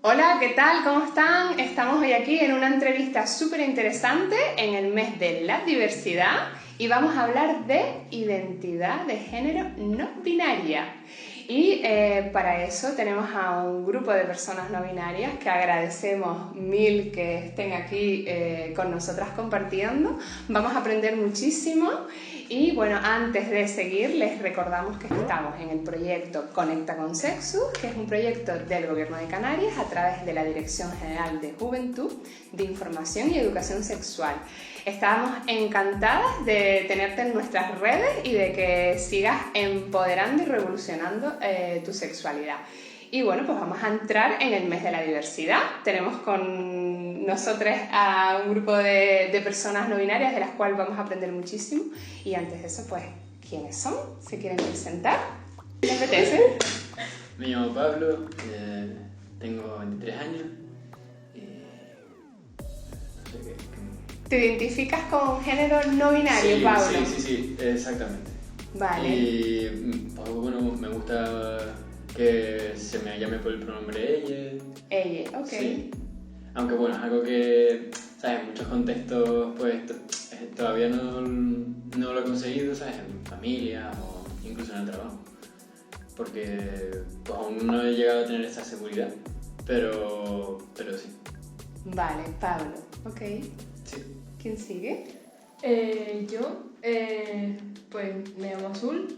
Hola, ¿qué tal? ¿Cómo están? Estamos hoy aquí en una entrevista súper interesante en el mes de la diversidad y vamos a hablar de identidad de género no binaria. Y para eso tenemos a un grupo de personas no binarias que agradecemos mil que estén aquí con nosotras compartiendo. Vamos a aprender muchísimo y bueno, antes de seguir les recordamos que estamos en el proyecto Conecta con Sexus, que es un proyecto del Gobierno de Canarias a través de la Dirección General de Juventud, de Información y Educación Sexual. Estamos encantadas de tenerte en nuestras redes y de que sigas empoderando y revolucionando tu sexualidad. Y bueno, pues vamos a entrar en el mes de la diversidad. Tenemos con nosotros a un grupo de personas no binarias de las cuales vamos a aprender muchísimo. Y antes de eso, pues, ¿quiénes son? ¿Se quieren presentar? ¿Les apetece? Me llamo Pablo, tengo 23 años. No sé qué. ¿Te identificas con género no binario, Sí, Pablo? sí, exactamente. Vale. Y bueno, me gusta que se me llame por el pronombre ella. Ella, ok. Sí. Aunque bueno, es algo que, ¿sabes? En muchos contextos pues todavía no lo he conseguido, ¿sabes? En familia o incluso en el trabajo. Porque pues, aún no he llegado a tener esa seguridad, pero sí. Vale, Pablo, ok. Sí. ¿Quién sigue? Yo, pues me llamo Azul,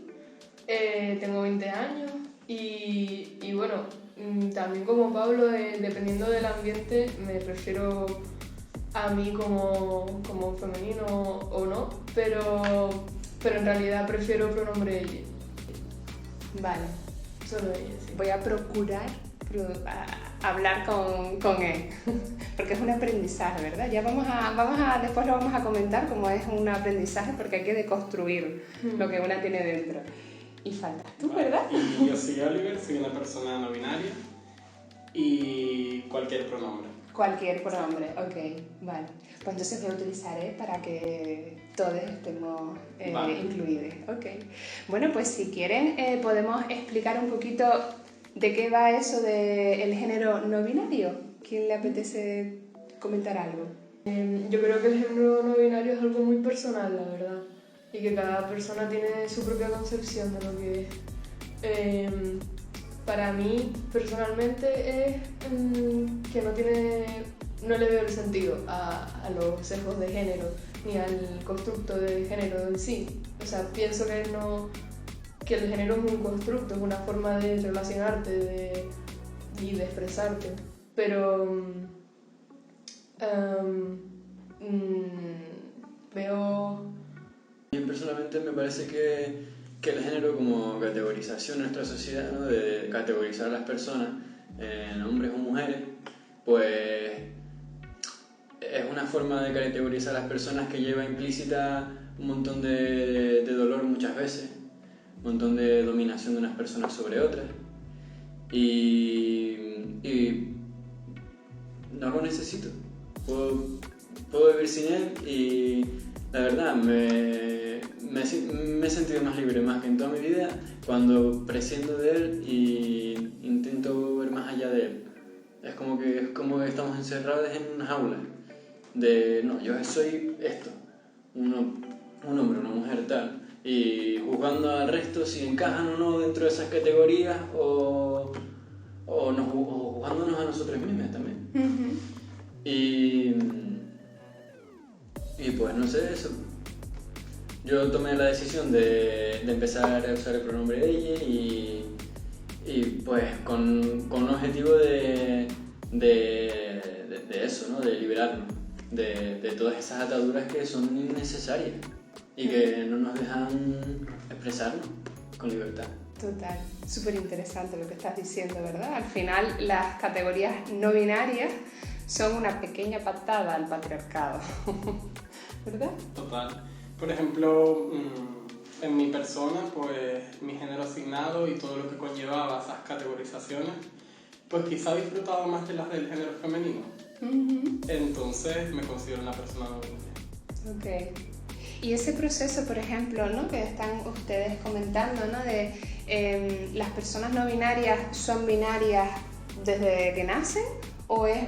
tengo 20 años y bueno, también como Pablo, dependiendo del ambiente, me refiero a mí como femenino o no, pero en realidad prefiero pronombre ella. Vale. Solo ella, sí. Voy a procurar hablar con él, porque es un aprendizaje, ¿verdad? Ya después lo vamos a comentar cómo es un aprendizaje, porque hay que deconstruir lo que una tiene dentro. Y faltas tú, ¿verdad? Y yo soy Oliver, soy una persona no binaria y cualquier pronombre. Cualquier pronombre, ok, vale. Pues entonces voy a utilizar para que todos estemos Vale. incluidos, ok. Bueno, pues si quieren podemos explicar un poquito de qué va eso del género no binario. ¿Quién le apetece comentar algo? Yo creo que el género no binario es algo muy personal, la verdad, y que cada persona tiene su propia concepción de lo que es. Para mí, personalmente, es que no le veo el sentido a los sesgos de género ni al constructo de género en sí. O sea, pienso que el género es un constructo, es una forma de relacionarte y de expresarte. Pero veo... A mí personalmente me parece que el género como categorización en nuestra sociedad, ¿no? De categorizar a las personas en hombres o mujeres, pues es una forma de categorizar a las personas que lleva implícita un montón de dolor muchas veces, un montón de dominación de unas personas sobre otras y no lo necesito, puedo vivir sin él y la verdad me he sentido más libre más que en toda mi vida cuando prescindo de él y intento ver más allá de él. Es como que estamos encerrados en una jaula de no, yo soy esto, un hombre, una mujer tal, y juzgando al resto si encajan o no dentro de esas categorías o juzgándonos a nosotros mismos también. Y pues no sé, eso. Yo tomé la decisión de empezar a usar el pronombre ella y pues con un objetivo de eso, ¿no? De liberarnos de todas esas ataduras que son innecesarias y que no nos dejan expresarnos con libertad. Total, súper interesante lo que estás diciendo, ¿verdad? Al final las categorías no binarias son una pequeña patada al patriarcado, ¿verdad? Total. Por ejemplo, en mi persona, pues mi género asignado y todo lo que conllevaba esas categorizaciones, pues quizá he disfrutado más de las del género femenino. Entonces me considero una persona no binaria. Ok. Y ese proceso, por ejemplo, ¿no? Que están ustedes comentando, ¿no? De las personas no binarias son binarias desde que nacen o es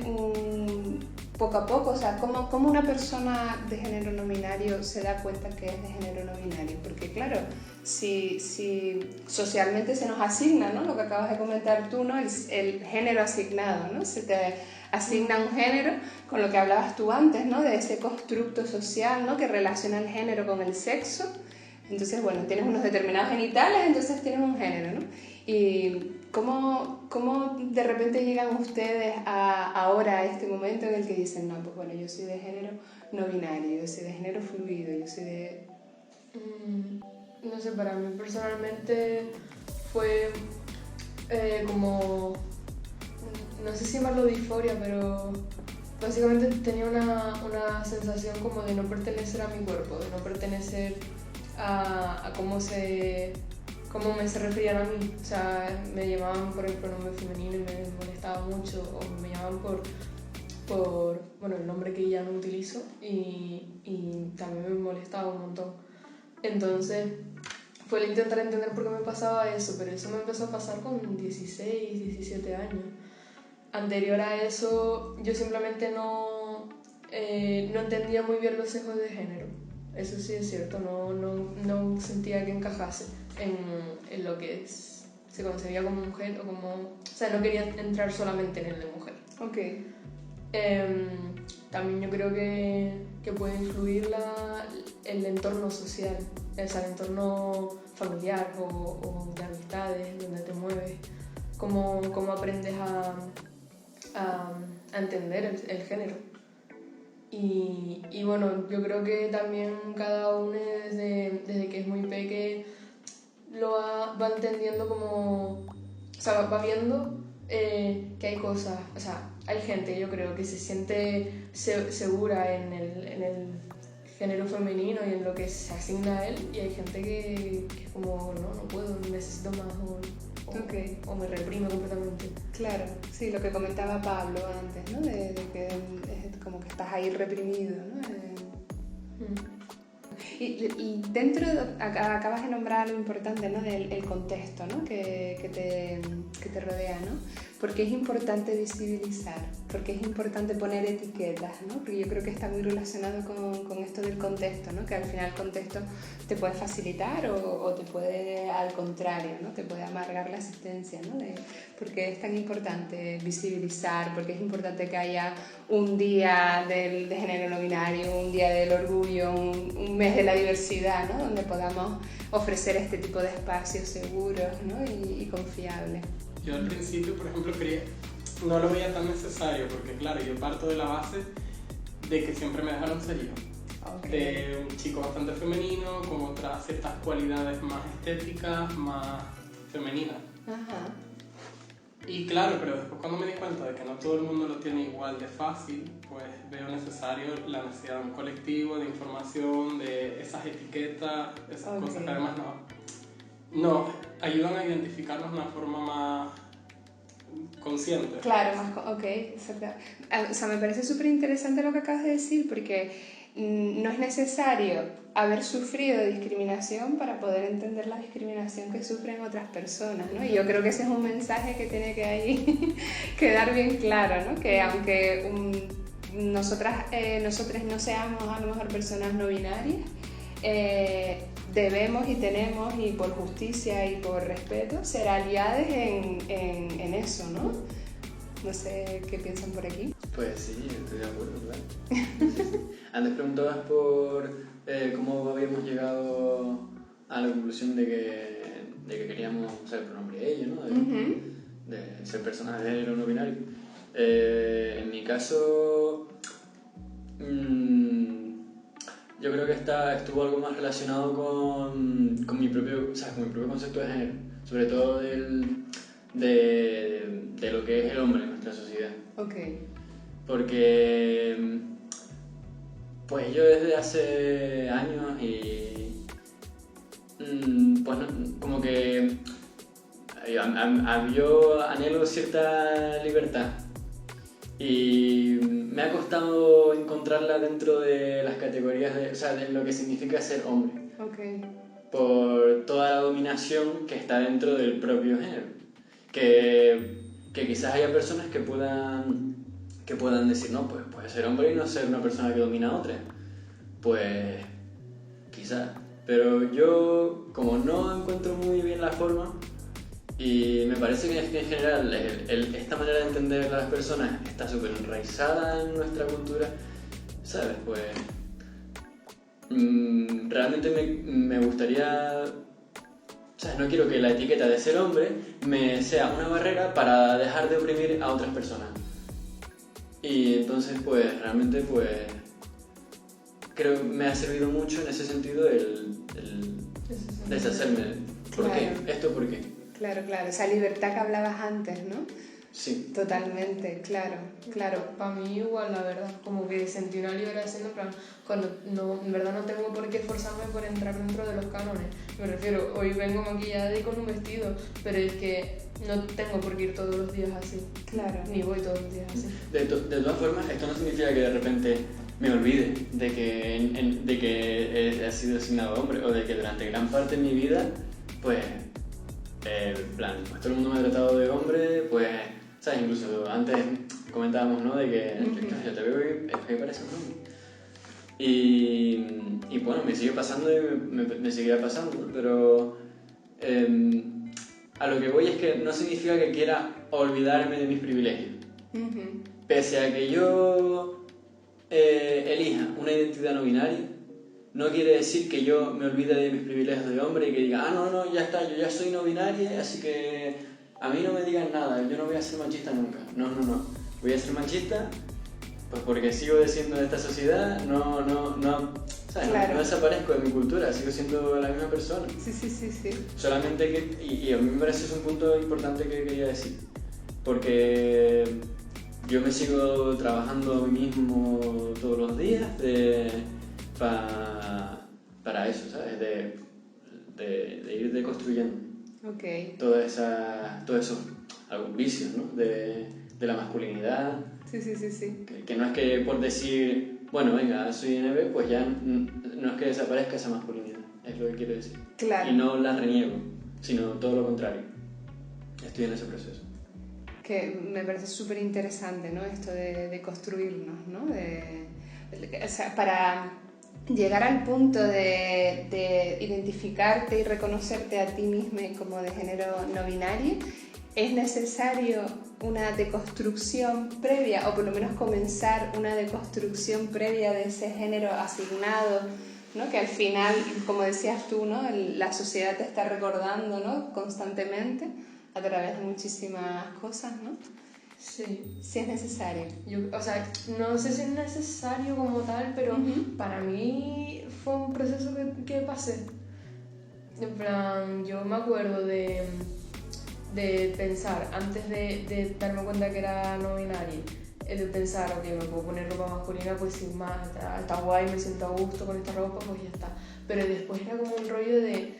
poco a poco? O sea, ¿cómo una persona de género no binario se da cuenta que es de género no binario? Porque claro, si socialmente se nos asigna, ¿no? Lo que acabas de comentar tú, ¿no? El género asignado, ¿no? Se te asigna un género, con lo que hablabas tú antes, ¿no? De ese constructo social, ¿no? Que relaciona el género con el sexo. Entonces, bueno, tienes unos determinados genitales, entonces tienes un género, ¿no? Y ¿cómo de repente llegan ustedes ahora a este momento en el que dicen, no, pues bueno, yo soy de género no binario, yo soy de género fluido, yo soy de... No sé, para mí personalmente fue como, no sé si llamarlo disforia, pero básicamente tenía una sensación como de no pertenecer a mi cuerpo, de no pertenecer a cómo me se referían a mí. O sea, me llamaban por el pronombre femenino y me molestaba mucho, o me llamaban por bueno, el nombre que ya no utilizo y también me molestaba un montón. Entonces fue el intentar entender por qué me pasaba eso, pero eso me empezó a pasar con 16, 17 años. Anterior a eso yo simplemente no entendía muy bien los sesgos de género. Eso sí es cierto, no sentía que encajase en lo que se concebía como mujer o como... O sea, no quería entrar solamente en el de mujer. Ok. También yo creo que puede influir el entorno social, o sea, el entorno familiar o de amistades, donde te mueves, cómo aprendes a entender el género. Y bueno, yo creo que también cada uno desde que es muy pequeño va entendiendo como... O sea, va viendo que hay cosas... O sea, hay gente, yo creo, que se siente segura en el género femenino y en lo que se asigna a él, y hay gente que es como, no puedo, necesito más, o me reprime completamente. Claro, sí, lo que comentaba Pablo antes, ¿no? De que es como que estás ahí reprimido, ¿no? Y dentro, acabas de nombrar algo importante, ¿no? Del contexto, ¿no? que te rodea, ¿no? Porque es importante visibilizar, porque es importante poner etiquetas, ¿no? Porque yo creo que está muy relacionado con esto del contexto, ¿no? Que al final el contexto te puede facilitar o te puede, al contrario, ¿no? Te puede amargar la existencia, ¿no? Porque es tan importante visibilizar, porque es importante que haya un día de género no binario, un día del orgullo, un mes de la diversidad, ¿no? Donde podamos ofrecer este tipo de espacios seguros, ¿no? y confiables. Yo al principio, por ejemplo, no lo veía tan necesario porque, claro, yo parto de la base de que siempre me dejaron ser yo. Okay. De un chico bastante femenino, con otras ciertas cualidades más estéticas, más femeninas. Ajá. Y claro, pero después cuando me di cuenta de que no todo el mundo lo tiene igual de fácil, pues veo necesario la necesidad de un colectivo, de información, de esas etiquetas, esas cosas que además nos ayudan a identificarnos de una forma más consciente. Claro, ok, exacto. O sea, me parece súper interesante lo que acabas de decir, porque no es necesario haber sufrido discriminación para poder entender la discriminación que sufren otras personas, ¿no? Y yo creo que ese es un mensaje que tiene que ahí quedar bien claro, ¿no? Que aunque nosotros no seamos a lo mejor personas no binarias, debemos y tenemos, y por justicia y por respeto, ser aliados en eso, ¿no? No sé qué piensan por aquí. Pues sí, estoy de acuerdo, claro. Antes preguntabas por cómo habíamos llegado a la conclusión de que queríamos usar el pronombre ella, ¿no? De ser personas de género no binario. En mi caso, yo creo que estuvo algo más relacionado con mi propio concepto de género, sobre todo de lo que es el hombre en nuestra sociedad. Okay. Porque pues yo desde hace años y pues no, como que yo anhelo cierta libertad y me ha costado encontrarla dentro de las categorías de lo que significa ser hombre. Okay. Por toda la dominación que está dentro del propio género, que que quizás haya personas que puedan decir, no, pues puede ser hombre y no ser una persona que domina a otra. Pues quizás. Pero yo, como no encuentro muy bien la forma, y me parece que en general esta manera de entender a las personas está súper enraizada en nuestra cultura, ¿sabes? Pues realmente me gustaría... ¿Sabes? No quiero que la etiqueta de ser hombre me sea una barrera para dejar de oprimir a otras personas. Y entonces, pues, realmente, pues, creo que me ha servido mucho en ese sentido el deshacerme. ¿Por Claro. qué? ¿Esto por qué? Claro, esa libertad que hablabas antes, ¿no? Sí. Totalmente, claro. Para mí igual, la verdad, como que sentí una liberación, en plan, cuando no, en verdad no tengo por qué esforzarme por entrar dentro de los cánones. Me refiero, hoy vengo maquillada y con un vestido, pero es que no tengo por qué ir todos los días así. Claro. Ni voy todos los días así. De todas formas, esto no significa que de repente me olvide de que he sido asignado hombre, o de que durante gran parte de mi vida, pues, en plan, pues todo el mundo me ha tratado de hombre, pues, ¿sabes? Incluso antes comentábamos, ¿no? De que yo te veo y es que pareces un hombre. Y bueno, me sigue pasando y me seguirá pasando, ¿no? Pero a lo que voy es que no significa que quiera olvidarme de mis privilegios. Ujú. Pese a que yo elija una identidad no binaria, no quiere decir que yo me olvide de mis privilegios de hombre y que diga, no, ya está, yo ya soy no binaria, así que a mí no me digan nada, yo no voy a ser machista nunca. No. Voy a ser machista pues porque sigo siendo de esta sociedad, ¿sabes? Claro. No desaparezco de mi cultura, sigo siendo la misma persona. Sí. Solamente que, y a mí me parece es un punto importante que quería decir, porque yo me sigo trabajando a mí mismo todos los días para eso, ¿sabes? De ir deconstruyendo Ok. todos esos algunos vicios, ¿no? De la masculinidad, Sí. que no es que por decir, bueno, venga, soy NB, pues ya no es que desaparezca esa masculinidad, es lo que quiero decir. Claro. Y no la reniego, sino todo lo contrario. Estoy en ese proceso. Que me parece súper interesante, ¿no? Esto de construirnos, ¿no? O sea, para llegar al punto de identificarte y reconocerte a ti mismo como de género no binario, es necesario una deconstrucción previa, o por lo menos comenzar una deconstrucción previa de ese género asignado, ¿no? Que al final, como decías tú, ¿no? La sociedad te está recordando, ¿no? Constantemente a través de muchísimas cosas, ¿no? Sí. Si es necesario. O sea, no sé si es necesario como tal, pero para mí fue un proceso que pasé. En plan, yo me acuerdo de pensar, antes de darme cuenta que era no binaria, de pensar, ok, me puedo poner ropa masculina, pues sin más, está guay, me siento a gusto con esta ropa, pues ya está. Pero después era como un rollo de,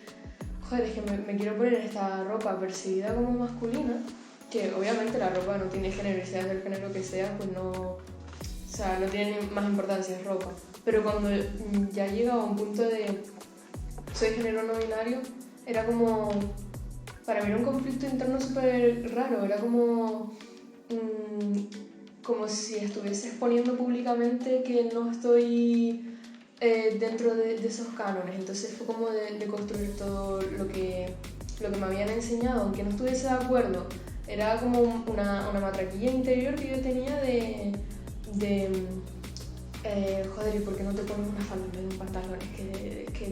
joder, es que me quiero poner esta ropa percibida como masculina, que obviamente la ropa no tiene género, y sea del género que sea, pues no, o sea, no tiene más importancia, es ropa. Pero cuando ya llegaba a un punto de soy género no binario, era como, para mí era un conflicto interno súper raro, era como si estuviese exponiendo públicamente que no estoy dentro de esos cánones. Entonces fue como de construir todo lo que me habían enseñado, aunque no estuviese de acuerdo. Era como una matraquilla interior que yo tenía joder, ¿y por qué no te pones una falda en un pantalón? Es que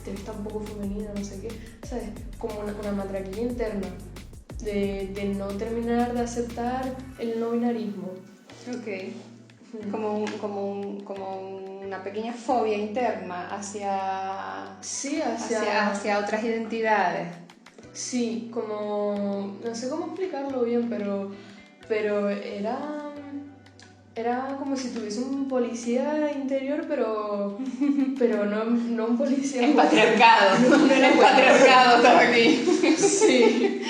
te ves tan poco femenina, no sé qué, ¿sabes? Como una matraquilla interna de no terminar de aceptar el no binarismo. Ok. Como una pequeña fobia interna hacia otras identidades. Sí, como... no sé cómo explicarlo bien, pero era como si tuviese un policía interior, pero no un policía... El patriarcado. El patriarcado está aquí. Sí,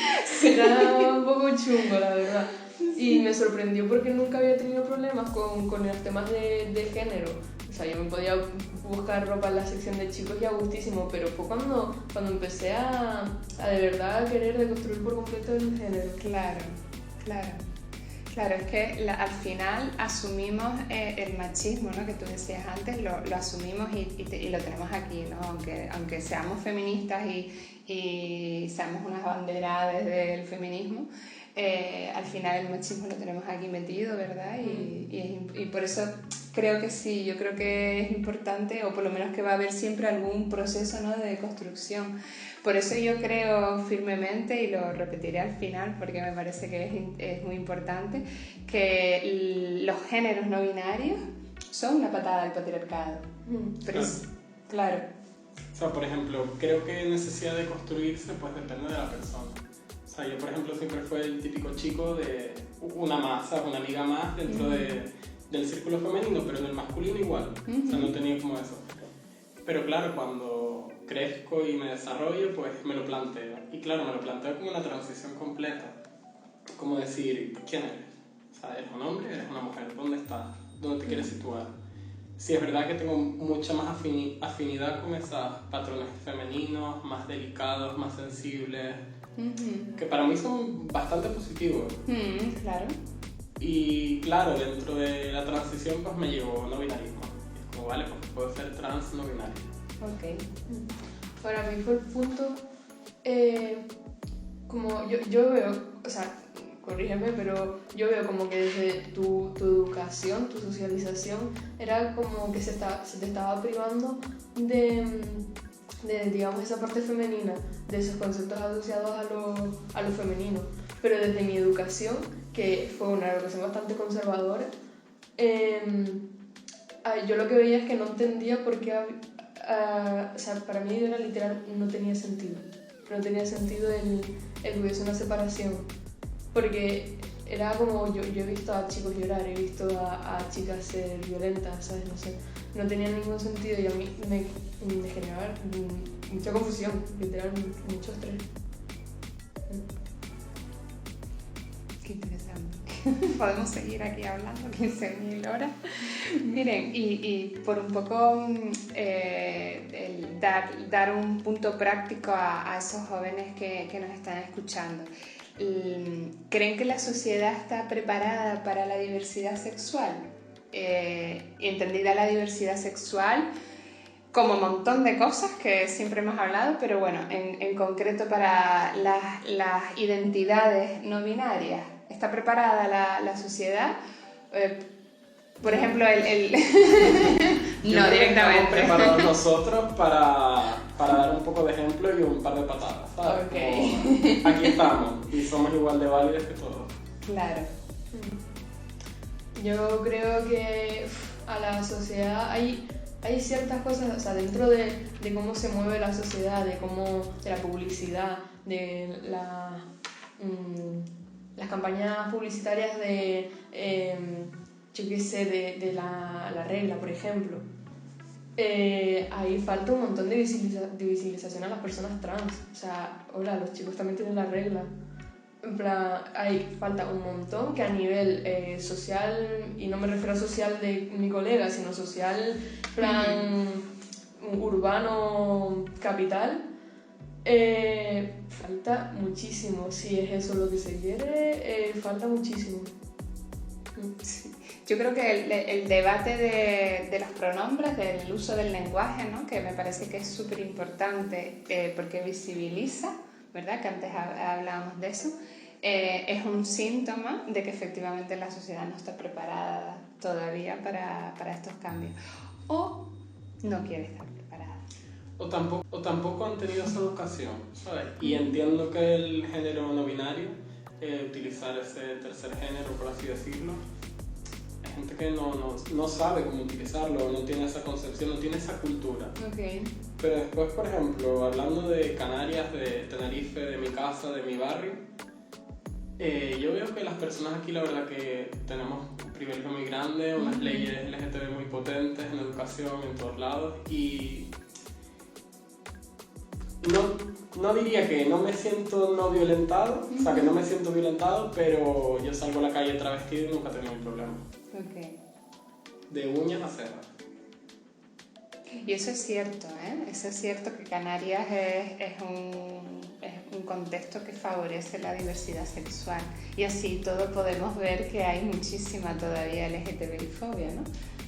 era un poco chungo, la verdad. Y me sorprendió porque nunca había tenido problemas con los temas de género. O sea, yo me podía buscar ropa en la sección de chicos y a gustísimo, pero fue cuando empecé a de verdad querer deconstruir por completo el género. Claro. Claro. Claro, es que al final asumimos el machismo, ¿no? Que tú decías antes, lo asumimos y lo tenemos aquí, ¿no? Aunque seamos feministas y seamos unas banderadas del feminismo, al final el machismo lo tenemos aquí metido, ¿verdad? Y por eso creo que sí, yo creo que es importante, o por lo menos que va a haber siempre algún proceso, ¿no? De construcción. Por eso yo creo firmemente, y lo repetiré al final porque me parece que es muy importante, que los géneros no binarios son una patada del patriarcado. Pero claro. O sea, por ejemplo, creo que necesidad de construirse pues depende de la persona. O sea, yo por ejemplo siempre fui el típico chico de una masa, una amiga más dentro del círculo femenino, pero en el masculino igual. O sea, no tenía como eso. Pero claro, cuando crezco y me desarrollo, pues me lo planteo. Y claro, me lo planteo como una transición completa. Como decir, ¿quién eres? O sea, ¿eres un hombre? ¿Eres una mujer? ¿Dónde estás? ¿Dónde te quieres situar? Sí, es verdad que tengo mucha más afinidad con esos patrones femeninos, más delicados, más sensibles, que para mí son bastante positivos. Claro. Y claro, dentro de la transición pues me llevó no binarismo. Es como, vale, pues puedo ser trans no binario. Ok. Para mí fue el punto, como yo veo, o sea, corrígeme, pero yo veo como que desde tu educación, tu socialización, era como que se te estaba privando de, digamos, esa parte femenina, de esos conceptos asociados a lo femenino. Pero desde mi educación, que fue una educación bastante conservadora, yo lo que veía es que no entendía por qué, o sea, para mí era literal, no tenía sentido. No tenía sentido el que hubiese una separación. Porque era como, yo he visto a chicos llorar, he visto a chicas ser violentas, ¿sabes? No sé, no tenía ningún sentido y a mí me generaba mucha confusión, literal, mucho estrés. Qué interesante. Podemos seguir aquí hablando 15.000 horas. Miren, y por un poco dar un punto práctico a esos jóvenes que nos están escuchando. ¿Creen que la sociedad está preparada para la diversidad sexual? Entendida la diversidad sexual como un montón de cosas que siempre hemos hablado, pero bueno, en concreto para las identidades no binarias. ¿Está preparada la sociedad? Por ejemplo, No, directamente. Estamos preparados nosotros para dar un poco de ejemplo y un par de patadas, ¿sabes? Okay. Como, aquí estamos y somos igual de válidos que todos. Claro. Yo creo que a la sociedad hay ciertas cosas, o sea, dentro de cómo se mueve la sociedad, de la publicidad, de las campañas publicitarias de, yo qué sé, de la regla, por ejemplo. Ahí falta un montón de visibilización a las personas trans. O sea, hola, los chicos también tienen la regla. En plan, ahí falta un montón que a nivel social, y no me refiero a social de mi colega, sino social, plan urbano, capital, falta muchísimo. Si es eso lo que se quiere, falta muchísimo. Sí. Yo creo que el debate de los pronombres, del uso del lenguaje, ¿no? Que me parece que es súper importante porque visibiliza, ¿verdad? Que antes hablábamos de eso, es un síntoma de que efectivamente la sociedad no está preparada todavía para estos cambios o no quiere estar preparada. O tampoco han tenido esa educación, ¿sabes? Y entiendo que el género no binario, utilizar ese tercer género, por así decirlo, hay gente que no sabe cómo utilizarlo, no tiene esa concepción, no tiene esa cultura. Okay. Pero después, por ejemplo, hablando de Canarias, de Tenerife, de mi casa, de mi barrio, yo veo que las personas aquí, la verdad que tenemos un privilegio muy grande, unas leyes LGTB muy potentes en educación, en todos lados, y no diría que no me siento no violentado, o sea, que no me siento violentado, pero yo salgo a la calle travestido y nunca he tenido un problema. Okay. De uñas a cejas. Y eso es cierto, ¿eh? Eso es cierto que Canarias es un contexto que favorece la diversidad sexual. Y así todo podemos ver que hay muchísima todavía LGTBI-fobia, ¿no?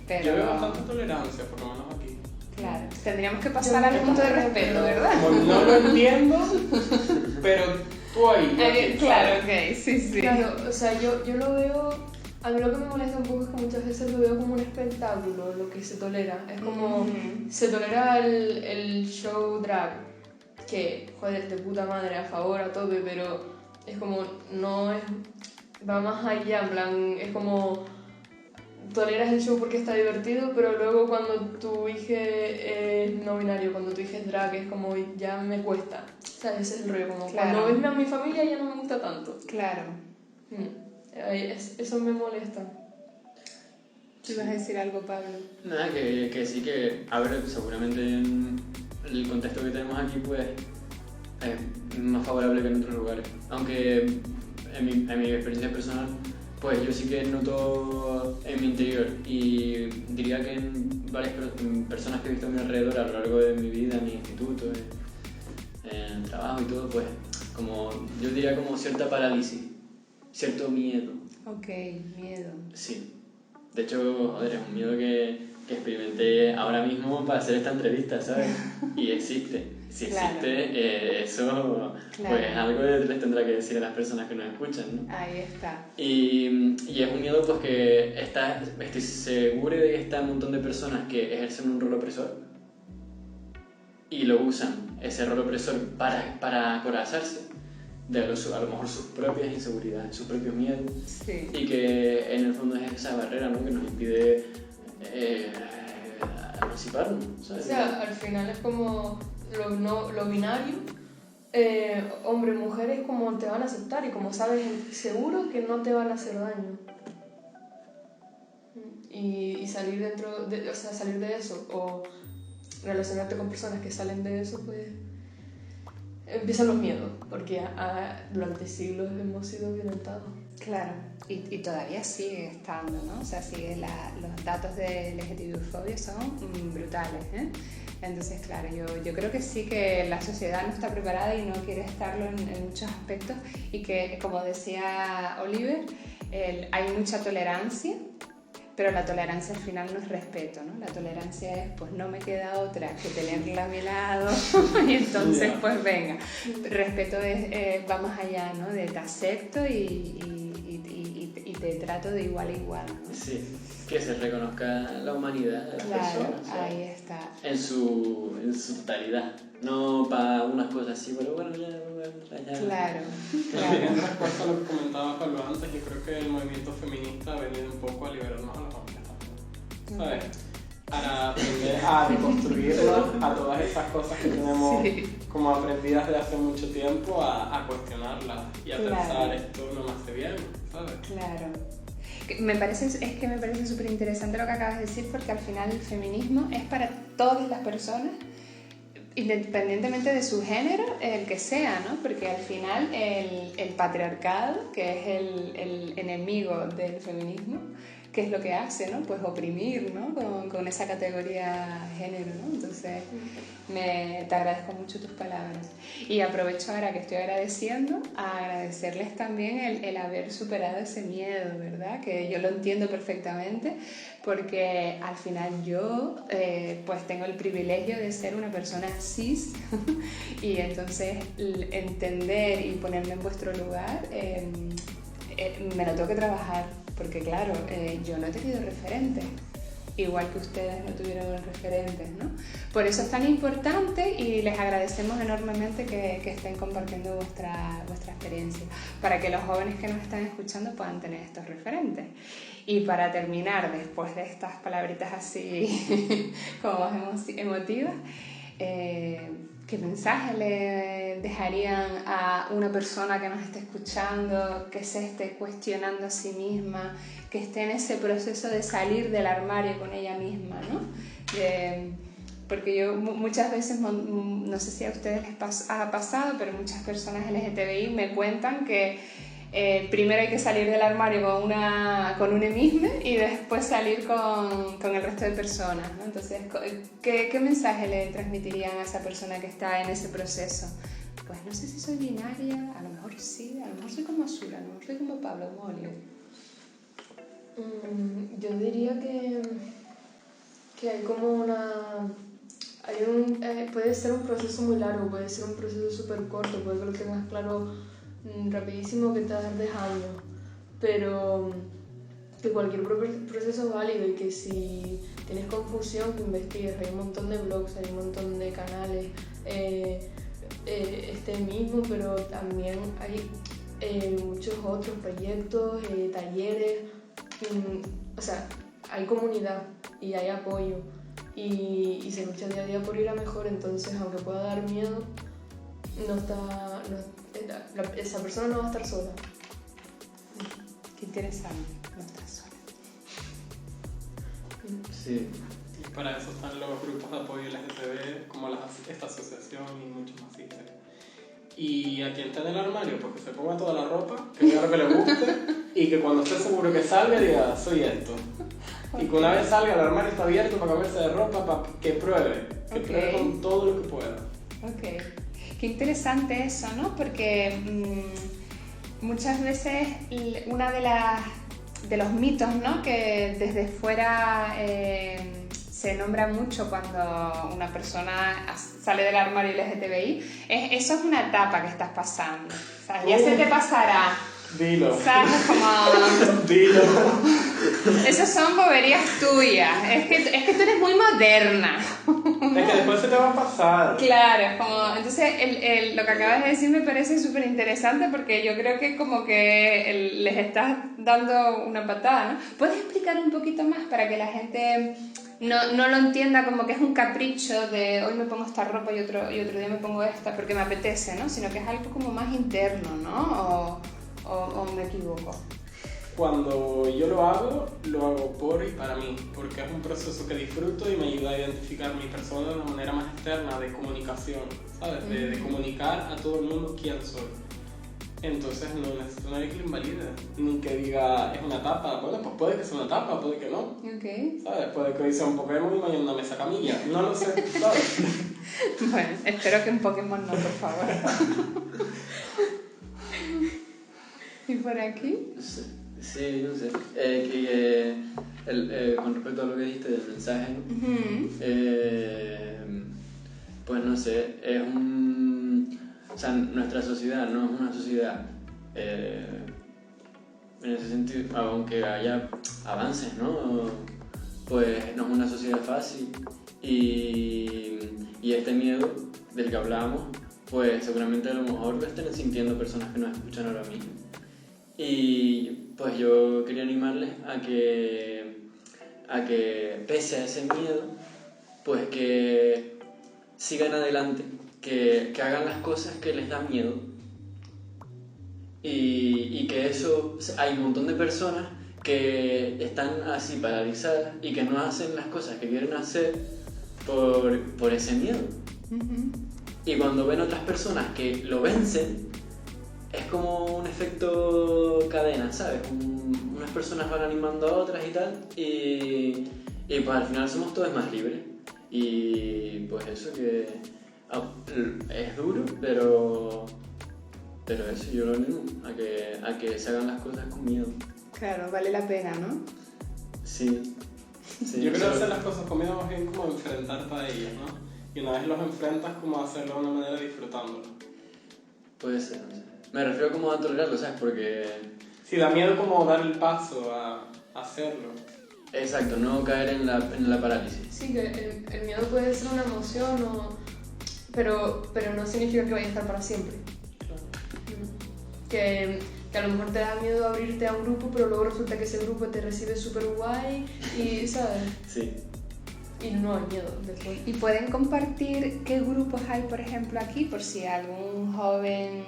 Pero... Yo veo bastante tolerancia, por lo menos aquí. Claro, tendríamos que pasar al punto de respeto, ¿verdad? Como no lo entiendo, pero tú ahí. Claro, ok, sí. Claro, o sea, yo lo veo... A mí lo que me molesta un poco es que muchas veces lo veo como un espectáculo, lo que se tolera. Es como... Se tolera el show drag, que, joder, de puta madre, a favor, a tope, pero es como... No es... Va más allá, en plan, es como... Toleras el show porque está divertido, pero luego cuando tu hijo es no binario, cuando tu hijo es drag, es como ya me cuesta. O sea, ese es el rollo, como Claro. cuando ves a mi familia ya no me gusta tanto. Claro. Eso me molesta. ¿Tú ibas a decir algo, Pablo? Nada, que sí que, a ver, seguramente en el contexto que tenemos aquí, pues, es más favorable que en otros lugares. Aunque en mi experiencia personal, pues yo sí que noto en mi interior y diría que en varias personas que he visto a mi alrededor a lo largo de mi vida, en mi instituto, en el trabajo y todo, pues, como, yo diría como cierta parálisis, cierto miedo. Ok, miedo. Sí. De hecho, joder, es un miedo que experimenté ahora mismo para hacer esta entrevista, ¿sabes? Y existe. Si existe, Claro. Eso Claro. pues algo les tendrá que decir a las personas que nos escuchan, ¿no? Ahí está. Y es un miedo pues que estoy seguro de que está un montón de personas que ejercen un rol opresor y lo usan, ese rol opresor, para acorazarse de a lo mejor sus propias inseguridades, sus propios miedos, Sí. y que en el fondo es esa barrera, ¿no?, que nos impide emanciparnos, ¿sabes? O sea, al final es como lo binario, hombre, mujer, es como te van a aceptar y como sabes seguro que no te van a hacer daño. Y salir salir de eso o relacionarte con personas que salen de eso, pues empiezan los miedos, porque durante siglos hemos sido violentados. Claro, y todavía sigue estando, ¿no? O sea, los datos de LGTBI-fobia son brutales, ¿eh? Entonces, claro, yo creo que sí que la sociedad no está preparada y no quiere estarlo en muchos aspectos y que, como decía Oliver, hay mucha tolerancia, pero la tolerancia al final no es respeto, ¿no? La tolerancia es, pues no me queda otra que tenerla a mi lado y entonces, pues venga. Respeto va más allá, ¿no? De te acepto y te trato de igual a igual, ¿no? Sí, que se reconozca la humanidad de las personas, ¿sabes? Ahí está. En su totalidad, no para unas cosas así, pero bueno, ya. Claro. En respuesta a lo que comentaba Pablo antes, yo creo que el movimiento feminista ha venido un poco a liberarnos a los hombres también, ¿sabes? Para aprender a reconstruirnos, a todas esas cosas que tenemos como aprendidas de hace mucho tiempo, a cuestionarlas y a pensar esto no me hace bien, ¿sabes? Claro. Me parece súper interesante lo que acabas de decir, porque al final el feminismo es para todas las personas, independientemente de su género, el que sea, ¿no? Porque al final el patriarcado, que es el enemigo del feminismo, ¿qué es lo que hace, no? Pues oprimir, ¿no? Con esa categoría género, ¿no? Entonces, te agradezco mucho tus palabras. Y aprovecho ahora que estoy agradeciendo, a agradecerles también el haber superado ese miedo, ¿verdad? Que yo lo entiendo perfectamente, porque al final yo, pues tengo el privilegio de ser una persona cis, y entonces entender y ponerme en vuestro lugar, me lo tengo que trabajar. Porque claro, yo no he tenido referentes, igual que ustedes no tuvieron referentes, ¿no? Por eso es tan importante y les agradecemos enormemente que estén compartiendo vuestra experiencia, para que los jóvenes que nos están escuchando puedan tener estos referentes. Y para terminar, después de estas palabritas así como emotivas, ¿qué mensaje le dejarían a una persona que nos esté escuchando, que se esté cuestionando a sí misma, que esté en ese proceso de salir del armario con ella misma, ¿no? Porque yo muchas veces, no sé si a ustedes les ha pasado, pero muchas personas LGTBI me cuentan que primero hay que salir del armario con un enigme y después salir con el resto de personas, ¿no? Entonces, ¿qué mensaje le transmitirían a esa persona que está en ese proceso? Pues no sé si soy binaria, a lo mejor sí, a lo mejor soy como Azul, a lo mejor soy como Pablo Molio. Yo diría que hay como puede ser un proceso muy largo, puede ser un proceso súper corto, puede que lo tengas claro rapidísimo, que tardes años, pero que cualquier proceso es válido y que si tienes confusión, que investigues. Hay un montón de blogs, hay un montón de canales, este mismo, pero también hay muchos otros proyectos, talleres, o sea, hay comunidad y hay apoyo y se lucha día a día por ir a mejor. Entonces, aunque pueda dar miedo, esa persona no va a estar sola. Qué interesante, no estás sola. Sí. Y para eso están los grupos de apoyo LGTB, como esta asociación y muchos más. Y a quien está en el armario, pues que se ponga toda la ropa, que vea lo que le guste y que cuando esté seguro que salga diga, soy esto. Y que una vez salga, el armario está abierto para cambiarse de ropa, para que pruebe pruebe con todo lo que pueda. Ok, qué interesante eso, ¿no? Porque muchas veces una de los mitos, ¿no? Que desde fuera se nombra mucho cuando una persona sale del armario LGTBI, eso es una etapa que estás pasando. O sea, ya se te pasará. Dilo. ¿Sabes? Como... Dilo. Esas son boberías tuyas. Es que tú eres muy moderna. Es que después se te va a pasar. Claro, como... Entonces lo que acabas de decir me parece súper interesante porque yo creo que como que les estás dando una patada, ¿no? ¿Puedes explicar un poquito más para que la gente no lo entienda como que es un capricho de hoy me pongo esta ropa y otro día me pongo esta porque me apetece, ¿no? Sino que es algo como más interno, ¿no? ¿O me equivoco? Cuando yo lo hago por y para mí, porque es un proceso que disfruto y me ayuda a identificar mi persona de una manera más externa de comunicación, ¿sabes? De comunicar a todo el mundo quién soy. Entonces no necesito nadie que lo invalide, ni que diga es una tapa. Bueno, pues puede que sea una tapa, puede que no. Okay. ¿Sabes? Puede que hoy sea un Pokémon y mañana una mesa camilla. No lo sé, ¿sabes? Bueno, espero que un Pokémon no, por favor. ¿Y por aquí? Sí, no sé. Con respecto a lo que dijiste del mensaje, pues no sé, o sea, nuestra sociedad no es una sociedad, en ese sentido, aunque haya avances, ¿no? Pues no es una sociedad fácil y este miedo del que hablábamos, pues seguramente a lo mejor lo estén sintiendo personas que nos escuchan ahora mismo. Y pues yo quería animarles a que pese a ese miedo, pues que sigan adelante, que hagan las cosas que les dan miedo y que eso, hay un montón de personas que están así paralizadas y que no hacen las cosas que quieren hacer por ese miedo. Y cuando ven otras personas que lo vencen, es como un efecto cadena, ¿sabes? Unas personas van animando a otras y tal, y pues al final somos todos más libres. Y pues eso que es duro, pero eso yo lo animo, a que se hagan las cosas con miedo. Claro, vale la pena, ¿no? Sí. Yo creo hacer las cosas con miedo más bien como enfrentarte a ellas, ¿no? Y una vez los enfrentas, como hacerlo de una manera disfrutándolo. Puede ser, no sé. Me refiero como a tolerarlo, ¿sabes? Porque... Sí, da miedo como dar el paso a hacerlo. Exacto, no caer en la parálisis. Sí, que el miedo puede ser una emoción, pero no significa que vaya a estar para siempre. Claro. Que a lo mejor te da miedo abrirte a un grupo, pero luego resulta que ese grupo te recibe súper guay y, ¿sabes? Sí. Y no hay miedo después. ¿Y pueden compartir qué grupos hay, por ejemplo, aquí? Por si algún joven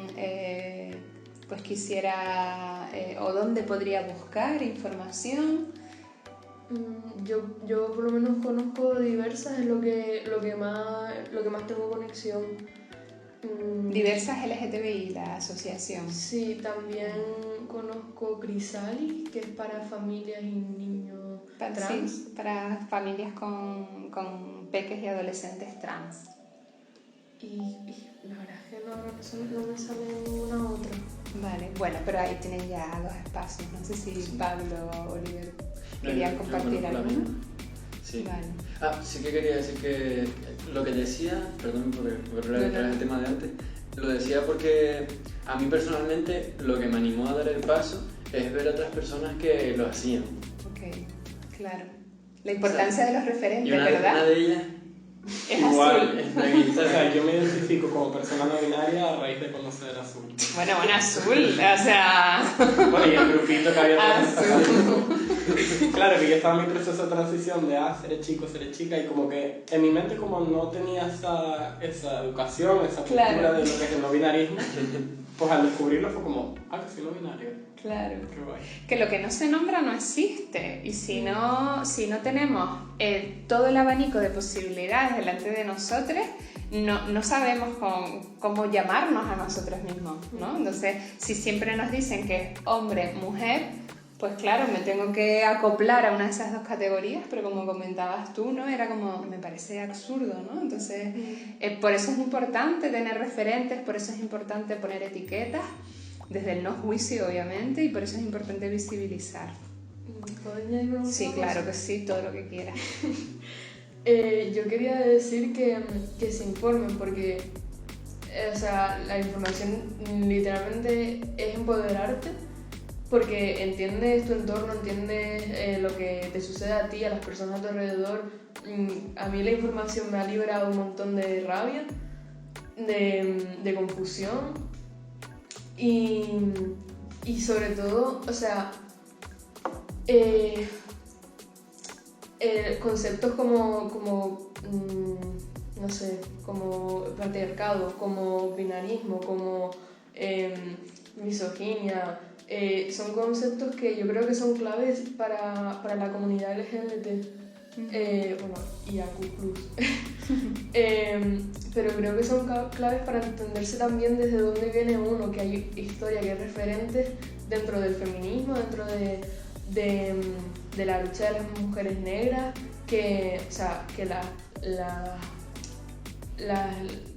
pues quisiera, o dónde podría buscar información. Yo por lo menos conozco diversas, es lo que más tengo conexión. Diversas LGTBI, la asociación. Sí, también conozco Crisalis, que es para familias y niños trans. Sí, para familias con peques y adolescentes trans. Y la verdad es que no me sale ninguna otra. Vale, bueno, pero ahí tienen ya 2 espacios. No sé si Pablo o Oliver querían compartir alguno. Sí. Vale. Sí que quería decir que lo que decía, perdón por el tema de antes, lo decía porque a mí personalmente lo que me animó a dar el paso es ver a otras personas que lo hacían. Ok, claro. La importancia de los referentes, y una ¿verdad? de ellas Es igual, azul. está aquí, o sea, yo me identifico como persona no binaria a raíz de conocer Azul. Bueno, azul, o sea... Bueno, y el grupito que había Azul. Claro, que yo estaba en mi proceso de transición de seré chico, seré chica, y como que en mi mente como no tenía esa educación, esa cultura Claro. de lo que es el no binarismo, pues al descubrirlo fue como, que soy no binario. Claro. Qué guay. Que lo que no se nombra no existe, y si no tenemos todo el abanico de posibilidades delante de nosotros, no sabemos cómo llamarnos a nosotros mismos, ¿no? Entonces, si siempre nos dicen que es hombre, mujer, pues claro, me tengo que acoplar a una de esas 2 categorías, pero como comentabas tú, ¿no? Era como, me parece absurdo, ¿no? Entonces, por eso es importante tener referentes, por eso es importante poner etiquetas, desde el no juicio, obviamente, y por eso es importante visibilizar. ¿Puedo añadir una Sí, cosa? claro que sí, todo lo que quieras. Yo quería decir que se informen porque o sea, la información literalmente es empoderarte porque entiendes tu entorno, entiendes lo que te sucede a ti, a las personas a tu alrededor. A mí la información me ha liberado un montón de rabia, de confusión y sobre todo, o sea, conceptos como no sé, como patriarcado, como binarismo, como misoginia, son conceptos que yo creo que son claves para la comunidad LGBT, bueno, y AQ+. Pero creo que son claves para entenderse también desde dónde viene uno, que hay historia, que hay referentes dentro del feminismo, dentro de la lucha de las mujeres negras, que las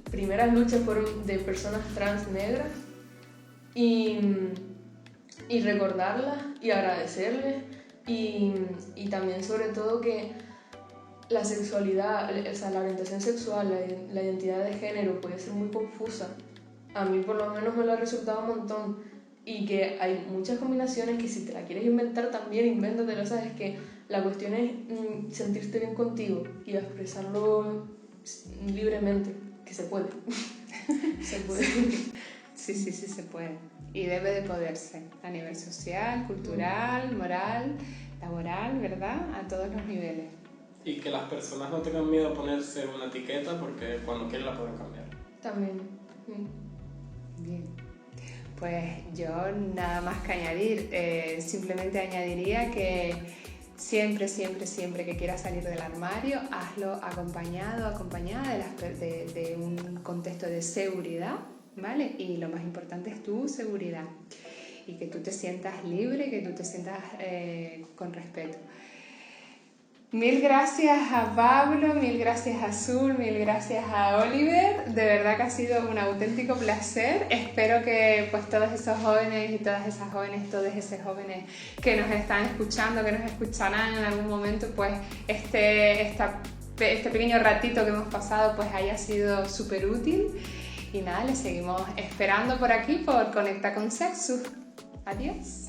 primeras luchas fueron de personas trans negras y recordarlas y agradecerles y también sobre todo que la sexualidad, o sea, la orientación sexual, la identidad de género puede ser muy confusa. A mí por lo menos me lo ha resultado un montón y que hay muchas combinaciones que si te la quieres inventar también invéntatelo, ¿sabes? Que la cuestión es sentirte bien contigo y expresarlo libremente, que se puede. Se puede. Sí, se puede. Y debe de poderse a nivel social, cultural, moral, laboral, ¿verdad? A todos los niveles. Y que las personas no tengan miedo a ponerse una etiqueta porque cuando quieran la pueden cambiar. También. Bien. Pues yo nada más que añadir, simplemente añadiría que siempre que quieras salir del armario, hazlo acompañada de un contexto de seguridad, ¿vale? Y lo más importante es tu seguridad y que tú te sientas libre, que tú te sientas con respeto. Mil gracias a Pablo, mil gracias a Azul, mil gracias a Oliver. De verdad que ha sido un auténtico placer. Espero que pues todos esos jóvenes y todas esas jóvenes, todos esos jóvenes que nos están escuchando, que nos escucharán en algún momento, pues este pequeño ratito que hemos pasado pues haya sido súper útil. Y nada, les seguimos esperando por aquí por Conecta con Sexus. Adiós.